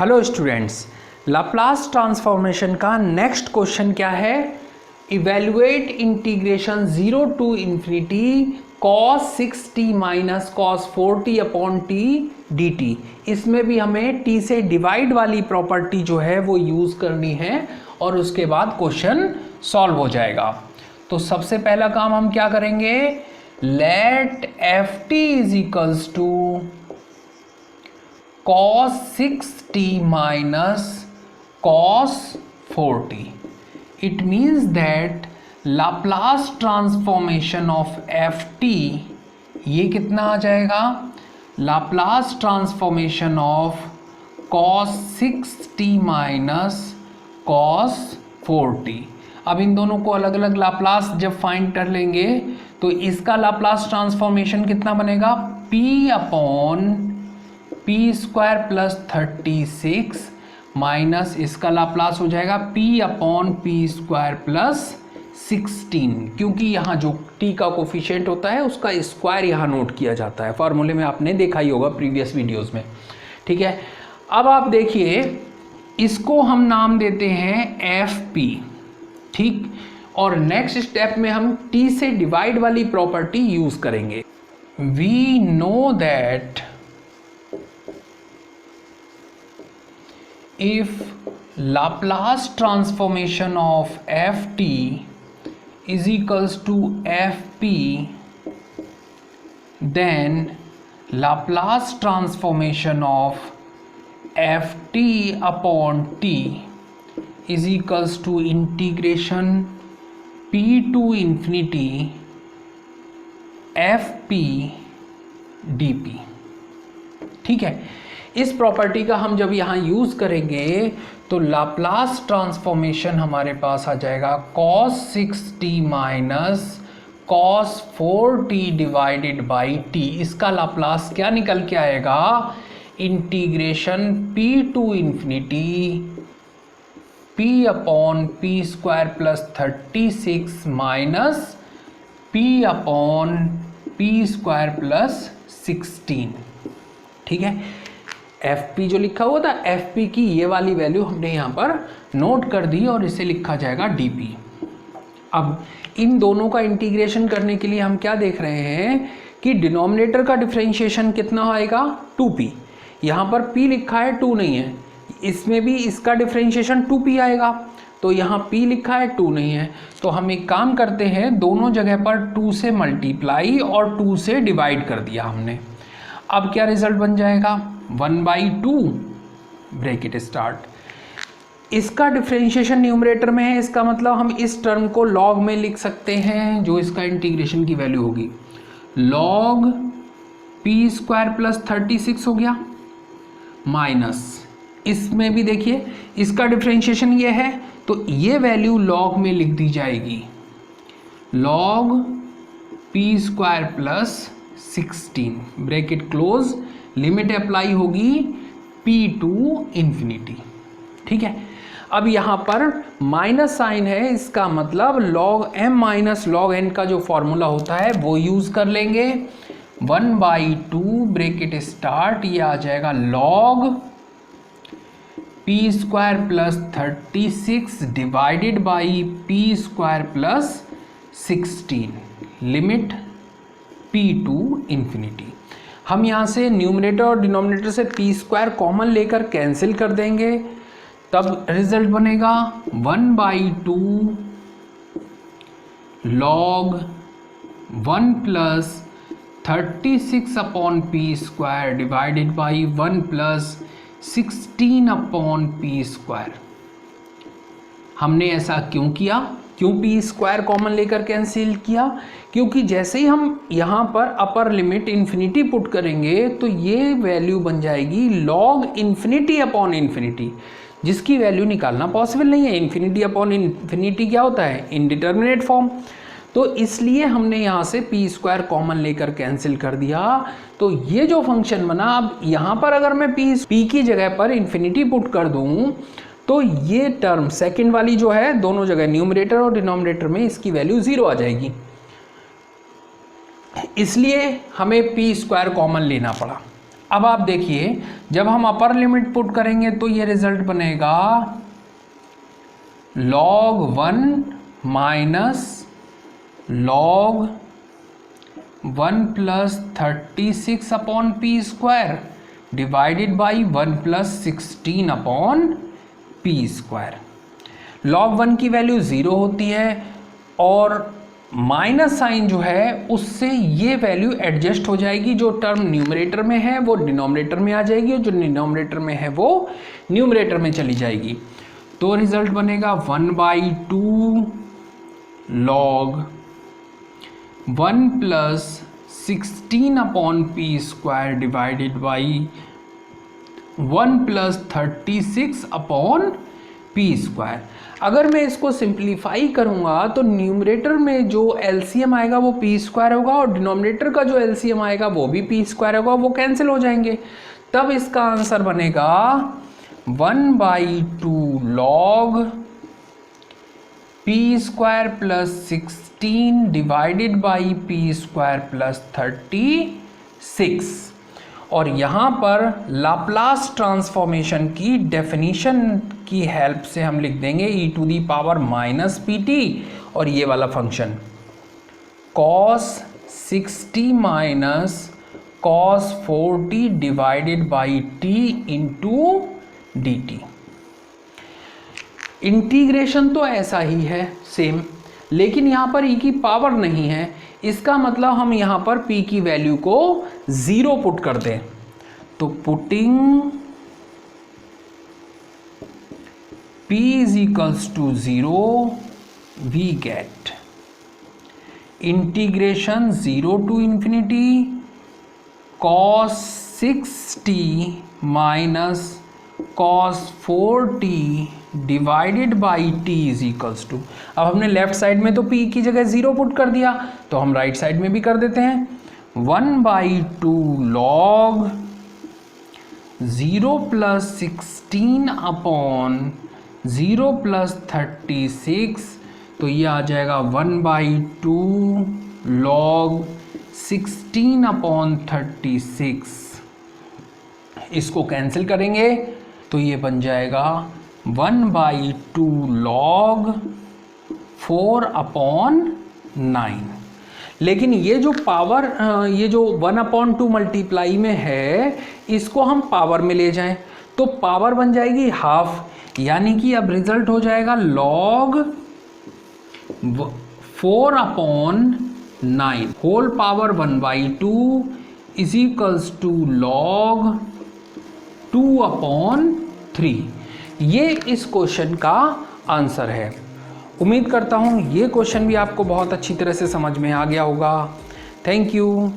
Hello students, Laplace transformation का next question क्या है? Evaluate integration 0 to infinity cos 6t minus cos 4t upon t dt। इसमें भी हमें t से डिवाइड वाली प्रॉपर्टी जो है वो यूज करनी है और उसके बाद क्वेश्चन सॉल्व हो जाएगा। तो सबसे पहला काम हम क्या करेंगे? Let ft is equals to cos 6t minus cos 4t. It means that Laplace transformation of ft ये कितना आ जाएगा? Laplace transformation of cos 6t minus cos 4t। अब इन दोनों को अलग अलग लाप्लास जब फाइंड कर लेंगे तो इसका लाप्लास ट्रांसफॉर्मेशन कितना बनेगा? p upon p square plus 36 minus इसका लाप्लास हो जाएगा p upon p square plus 16, क्योंकि यहाँ जो t का कोफिशिएंट होता है उसका स्क्वायर यहाँ नोट किया जाता है। फॉर्मूले में आपने देखा ही होगा प्रीवियस वीडियोस में। ठीक है, अब आप देखिए इसको हम नाम देते हैं fp। ठीक, और नेक्स्ट स्टेप में हम t से डिवाइड वाली प्रॉपर्टी यूज करेंगे। We know that if Laplace transformation of ft is equals to fp, then Laplace transformation of ft upon t is equals to integration p to infinity fp dp। ठीक है, इस property का हम जब यहाँ use करेंगे तो लाप्लास ट्रांसफॉर्मेशन हमारे पास आ जाएगा cos 6t minus cos 4t divided by t। इसका लाप्लास क्या निकल के आएगा? Integration p to infinity p upon p square plus 36 minus p upon p square plus 16। ठीक है, fp जो लिखा हुआ था fp की ये वाली वैल्यू हमने यहाँ पर नोट कर दी और इसे लिखा जाएगा dp। अब इन दोनों का इंटीग्रेशन करने के लिए हम क्या देख रहे हैं कि डिनोमिनेटर का डिफरेंशिएशन कितना आएगा? 2p। यहाँ पर p लिखा है, 2 नहीं है, इसमें भी इसका डिफरेंशिएशन 2p आएगा। तो यहाँ p लिखा है, 2 नहीं है, तो हम एक काम करते हैं, दोनों जगह पर 2 से मल्टीप्लाई और 2 से डिवाइड कर दिया हमने। अब क्या रिजल्ट बन जाएगा? 1/2 ब्रैकेट स्टार्ट। इसका डिफरेंशिएशन न्यूमरेटर में है, इसका मतलब हम इस टर्म को लॉग में लिख सकते हैं, जो इसका इंटीग्रेशन की वैल्यू होगी लॉग पी स्क्वायर प्लस 36 हो गया, माइनस इसमें भी देखिए इसका डिफरेंशिएशन ये है तो ये वैल्यू लॉग में लिख दी जाएगी log P square plus 16 bracket close, limit apply होगी p टू इंफिनिटी। ठीक है, अब यहाँ पर माइनस साइन है, इसका मतलब log m minus log n का जो फॉर्मूला होता है वो यूज कर लेंगे। 1/2 ब्रैकेट स्टार्ट, ये आ जाएगा log p square plus 36 divided by p square plus 16, limit p to infinity. हम यहाँ से न्यूमरेटर और डिनोमिनेटर से पी स्क्वायर कॉमन लेकर कैंसिल कर देंगे, तब रिजल्ट बनेगा 1/2 log 1 plus 36 upon p square divided by 1 plus 16 upon p square. हमने ऐसा क्यों किया? क्यों पी स्क्वायर कॉमन लेकर कैंसिल किया? क्योंकि जैसे ही हम यहाँ पर अपर लिमिट इन्फिनिटी पुट करेंगे तो ये वैल्यू बन जाएगी लॉग इन्फिनिटी अपॉन इन्फिनिटी, जिसकी वैल्यू निकालना पॉसिबल नहीं है। इन्फिनिटी अपॉन इन्फिनिटी क्या होता है? Indeterminate form. तो इसलिए हमने यहाँ से पी स्क्वायर कॉमन लेकर कैंसिल कर दिया। तो ये जो फंक्शन बना, अब यहाँ पर अगर मैं पी की जगह पर इन्फिनिटी पुट कर दूँ तो ये टर्म सेकंड वाली जो है दोनों जगह न्यूमरेटर और डिनोमिनेटर में इसकी वैल्यू 0 आ जाएगी, इसलिए हमें पी स्क्वायर कॉमन लेना पड़ा। अब आप देखिए जब हम अपर लिमिट पुट करेंगे तो ये रिजल्ट बनेगा log 1 minus log 1 plus 36 upon p square divided by 1 plus 16 upon p square. log 1 की वैल्यू 0 होती है और माइनस साइन जो है उससे ये वैल्यू एडजस्ट हो जाएगी, जो टर्म न्यूमरेटर में है वो डिनोमिनेटर में आ जाएगी और जो डिनोमिनेटर में है वो न्यूमरेटर में चली जाएगी। तो रिजल्ट बनेगा 1/2 log 1 plus 16 upon p square divided by 1 plus 36 upon p square. अगर मैं इसको सिंप्लीफाई करूंगा तो न्यूमरेटर में जो एलसीएम आएगा वो पी स्क्वायर होगा और डिनोमिनेटर का जो एलसीएम आएगा वो भी पी स्क्वायर होगा, वो कैंसिल हो जाएंगे। तब इसका आंसर बनेगा 1/2 log P square plus 16 divided by P square plus 36। और यहाँ पर लाप्लास ट्रांसफॉर्मेशन की डेफिनीशन की हेल्प से हम लिख देंगे e⁻⁻ और ये वाला function cos 60 minus cos 40 divided by t into dt। Integration तो ऐसा ही है सेम, लेकिन यहाँ पर e की पावर नहीं है। इसका मतलब हम यहाँ पर p की वैल्यू को 0 पुट कर दें, तो putting p is equals to 0 we get integration 0 to infinity cos 60 minus cos 40 divided by t is equals to. अब हमने लेफ्ट साइड में तो p की जगह 0 पुट कर दिया, तो हम राइट साइड में भी कर देते हैं 1/2 log 0 प्लस 16 अपॉन 0 प्लस 36, तो ये आ जाएगा 1/2 log 16 अपॉन 36। इसको कैंसिल करेंगे तो ये बन जाएगा 1/2 log 4 अपॉन 9। लेकिन ये जो पावर ये जो 1/2 मल्टीप्लाई में है इसको हम पावर में ले जाएं तो पावर बन जाएगी हाफ, यानी कि अब रिजल्ट हो जाएगा log 4 upon 9 whole power 1/2 is equals to log 2 upon 3। ये इस क्वेश्चन का आंसर है। उम्मीद करता हूँ ये क्वेश्चन भी आपको बहुत अच्छी तरह से समझ में आ गया होगा। Thank you.